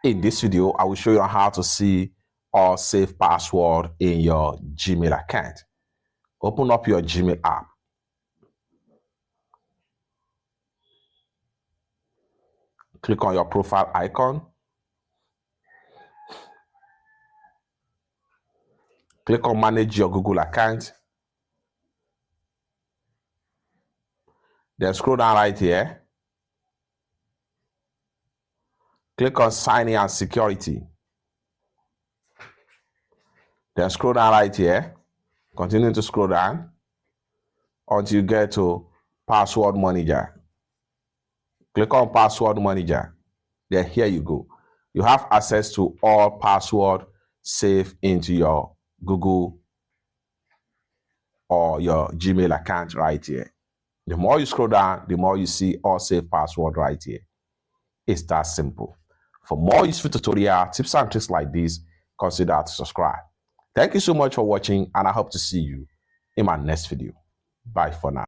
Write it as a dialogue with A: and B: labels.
A: In this video, I will show you how to see or save password in your Gmail account. Open up your Gmail app. Click on your profile icon. Click on manage your Google account. Then scroll down right here. Click on sign in and security. Then scroll down right here. Continue to scroll down until you get to password manager. Click on password manager. Then here you go. You have access to all password saved into your Google or your Gmail account right here. The more you scroll down, the more you see all saved password right here. It's that simple. For more useful tutorial tips and tricks like this, consider to subscribe. Thank you so much for watching, and I hope to see you in my next video. Bye for now.